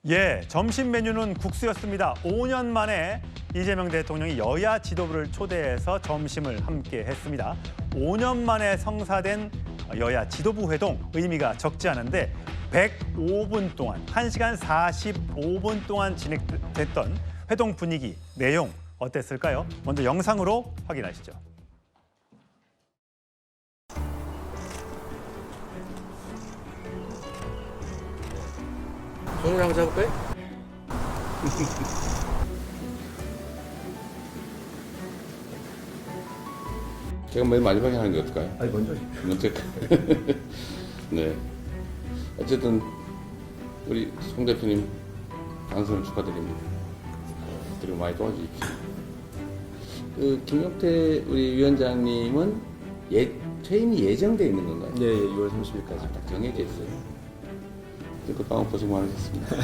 예, 점심 메뉴는 국수였습니다. 5년 만에 이재명 대통령이 여야 지도부를 초대해서 점심을 함께 했습니다. 5년 만에 성사된 여야 지도부 회동 의미가 적지 않은데 105분 동안, 1시간 45분 동안 진행됐던 회동 분위기, 내용 어땠을까요? 먼저 영상으로 확인하시죠. 손으로 한번 잡을까요? 제가 맨 마지막에 하는 게 어떨까요? 아니 먼저. 먼저. 네. 어쨌든 우리 송 대표님 당선을 축하드립니다. 그리고 많이 도와주십시오. 김용태 우리 위원장님은 퇴임이 예정돼 있는 건가요? 네, 6월 30일까지. 딱 정해져 있어요. 그동안 고생 많으셨습니다.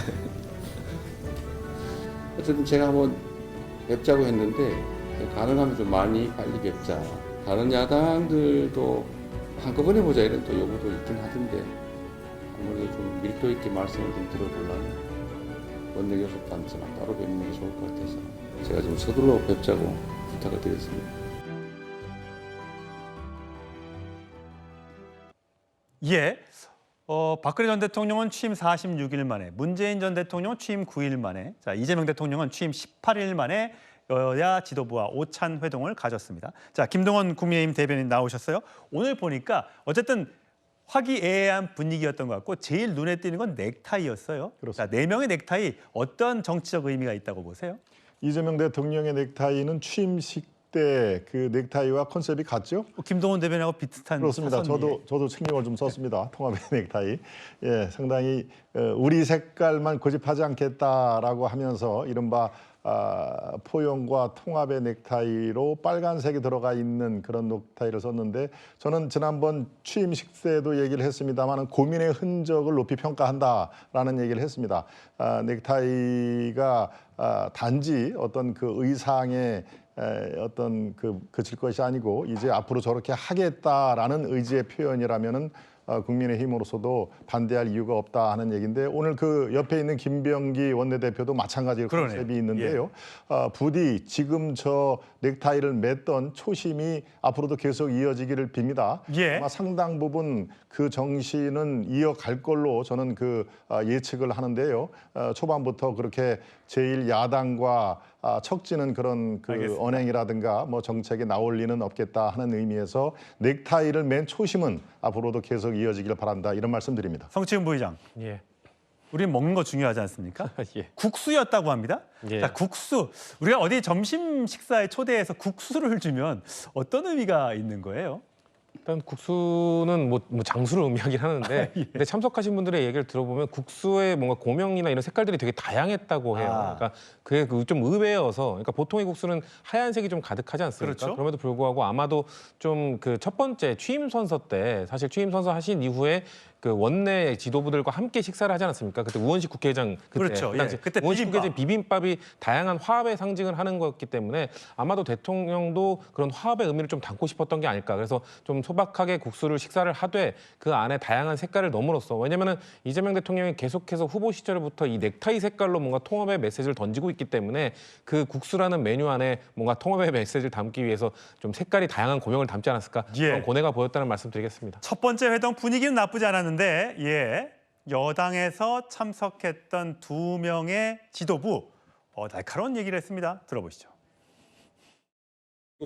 어쨌든 제가 한번 뵙자고 했는데 가능하면 좀 많이 빨리 뵙자. 다른 야당들도 한꺼번에 보자 이런 또 요구도 있긴 하던데 아무래도 좀 밀도 있게 말씀을 좀 들어보려면 원내교섭단체나 따로 뵙는 게 좋을 것 같아서 제가 좀 서둘러 뵙자고 부탁을 드렸습니다. 예. 박근혜 전 대통령은 취임 46일 만에, 문재인 전 대통령은 취임 9일 만에, 자, 이재명 대통령은 취임 18일 만에 여야 지도부와 오찬 회동을 가졌습니다. 자, 김동원 국민의힘 대변인 나오셨어요. 오늘 보니까 어쨌든 화기애애한 분위기였던 것 같고 제일 눈에 띄는 건 넥타이였어요. 자, 4명의 넥타이 어떤 정치적 의미가 있다고 보세요? 이재명 대통령의 넥타이는 취임식 때 그 넥타이와 컨셉이 같죠? 김동원 대변인하고 비슷한 그렇습니다. 사선이에요. 저도 신경을 좀 썼습니다. 통합의 넥타이. 예, 상당히 우리 색깔만 고집하지 않겠다라고 하면서 이른바 포용과 통합의 넥타이로 빨간색이 들어가 있는 그런 넥타이를 썼는데 저는 지난번 취임식 때도 얘기를 했습니다만 고민의 흔적을 높이 평가한다라는 얘기를 했습니다. 넥타이가 단지 어떤 그 의상의 어떤 그칠 것이 아니고 이제 앞으로 저렇게 하겠다라는 의지의 표현이라면은 국민의힘으로서도 반대할 이유가 없다 하는 얘기인데 오늘 그 옆에 있는 김병기 원내대표도 마찬가지로 컨셉이 있는데요. 부디 지금 저 넥타이를 맸던 초심이 앞으로도 계속 이어지기를 빕니다. 예. 아마 상당 부분 그 정신은 이어갈 걸로 저는 예측을 하는데요. 초반부터 그렇게 제1야당과 척지는 그런 알겠습니다. 언행이라든가 뭐 정책에 나올 리는 없겠다 하는 의미에서 넥타이를 맨 초심은 앞으로도 계속 이어지길 바란다 이런 말씀드립니다. 성치훈 부의장. 예. 우리는 먹는 거 중요하지 않습니까? 예. 국수였다고 합니다. 예. 자, 국수. 우리가 어디 점심 식사에 초대해서 국수를 주면 어떤 의미가 있는 거예요? 일단 국수는 뭐 장수를 의미하긴 하는데 예. 근데 참석하신 분들의 얘기를 들어보면 국수의 뭔가 고명이나 이런 색깔들이 되게 다양했다고 해요. 그러니까 그게 좀 의외여서 그러니까 보통의 국수는 하얀색이 좀 가득하지 않습니까? 그렇죠. 그럼에도 불구하고 아마도 좀 그 첫 번째 취임 선서 때 사실 취임 선서 하신 이후에 그 원내 지도부들과 함께 식사를 하지 않았습니까? 그때 우원식 국회의장 그렇죠. 그 당시 예. 그때 우원식 비빔밥. 국회의장 비빔밥이 다양한 화합의 상징을 하는 거였기 때문에 아마도 대통령도 그런 화합의 의미를 좀 담고 싶었던 게 아닐까. 그래서 좀 소박하게 국수를 식사를 하되 그 안에 다양한 색깔을 넣음으로써 왜냐면은 이재명 대통령이 계속해서 후보 시절부터 이 넥타이 색깔로 뭔가 통합의 메시지를 던지고 있기 때문에 그 국수라는 메뉴 안에 뭔가 통합의 메시지를 담기 위해서 좀 색깔이 다양한 고명을 담지 않았을까 그런 고뇌가 보였다는 말씀드리겠습니다. 첫 번째 회동 분위기는 나쁘지 않았는데 예, 여당에서 참석했던 2명의 지도부 날카로운 얘기를 했습니다. 들어보시죠.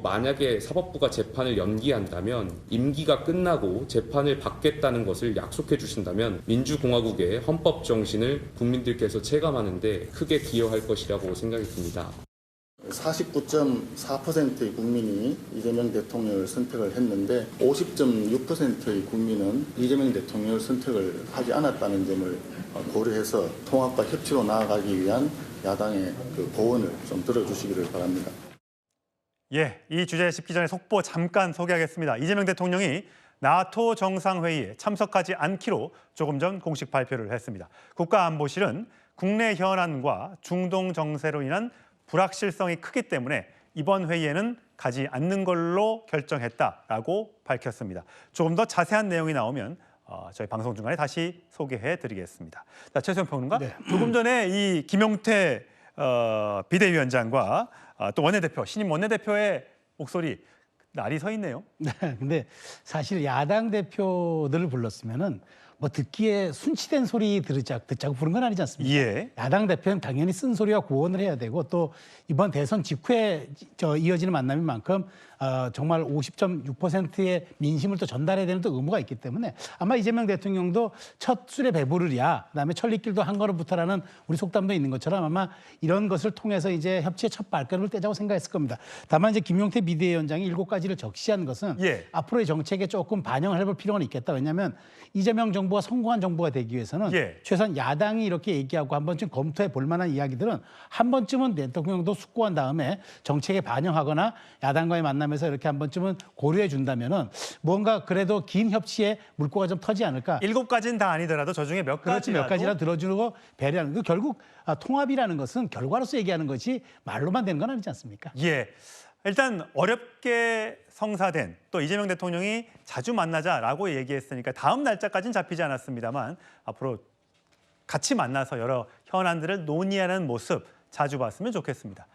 만약에 사법부가 재판을 연기한다면 임기가 끝나고 재판을 받겠다는 것을 약속해 주신다면 민주공화국의 헌법 정신을 국민들께서 체감하는 데 크게 기여할 것이라고 생각이 듭니다. 49.4%의 국민이 이재명 대통령을 선택을 했는데 50.6%의 국민은 이재명 대통령을 선택을 하지 않았다는 점을 고려해서 통합과 협치로 나아가기 위한 야당의 그 고언을 좀 들어주시기를 바랍니다. 예, 이 주제 짚기 전에 속보 잠깐 소개하겠습니다. 이재명 대통령이 나토 정상회의에 참석하지 않기로 조금 전 공식 발표를 했습니다. 국가안보실은 국내 현안과 중동 정세로 인한 불확실성이 크기 때문에 이번 회의에는 가지 않는 걸로 결정했다라고 밝혔습니다. 조금 더 자세한 내용이 나오면 저희 방송 중간에 다시 소개해드리겠습니다. 자, 최수영 평론가, 네. 조금 전에 이 김용태 비대위원장과 또 원내대표, 신임 원내대표의 목소리 날이 서 있네요. 네, 근데 사실 야당 대표들을 불렀으면은 뭐 듣기에 순치된 소리 듣자고 부른 건 아니지 않습니까? 예. 야당 대표는 당연히 쓴소리와 구원을 해야 되고 또 이번 대선 직후에 이어지는 만남인 만큼 정말 50.6%의 민심을 또 전달해야 되는 또 의무가 있기 때문에 아마 이재명 대통령도 첫 술에 배부르랴, 그다음에 천리길도 한 걸음부터라는 우리 속담도 있는 것처럼 아마 이런 것을 통해서 이제 협치의 첫 발걸음을 떼자고 생각했을 겁니다. 다만 이제 김용태 비대위원장이 7가지를 적시한 것은 예. 앞으로의 정책에 조금 반영을 해볼 필요가 있겠다. 왜냐하면 이재명 정부가 성공한 정부가 되기 위해서는 예. 최소한 야당이 이렇게 얘기하고 한 번쯤 검토해 볼 만한 이야기들은 한 번쯤은 대통령도 숙고한 다음에 정책에 반영하거나 야당과의 만남에서 이렇게 한 번쯤은 고려해 준다면은 뭔가 그래도 긴 협치에 물꼬가 좀 터지 않을까. 7가지는 다 아니더라도 저 중에 몇 그렇지, 몇 가지라 가지라도 들어주고 배려하는 거. 결국 통합이라는 것은 결과로서 얘기하는 것이 말로만 되는 건 아니지 않습니까? 예. 일단 어렵게 성사된 또 이재명 대통령이 자주 만나자라고 얘기했으니까 다음 날짜까지는 잡히지 않았습니다만 앞으로 같이 만나서 여러 현안들을 논의하는 모습 자주 봤으면 좋겠습니다.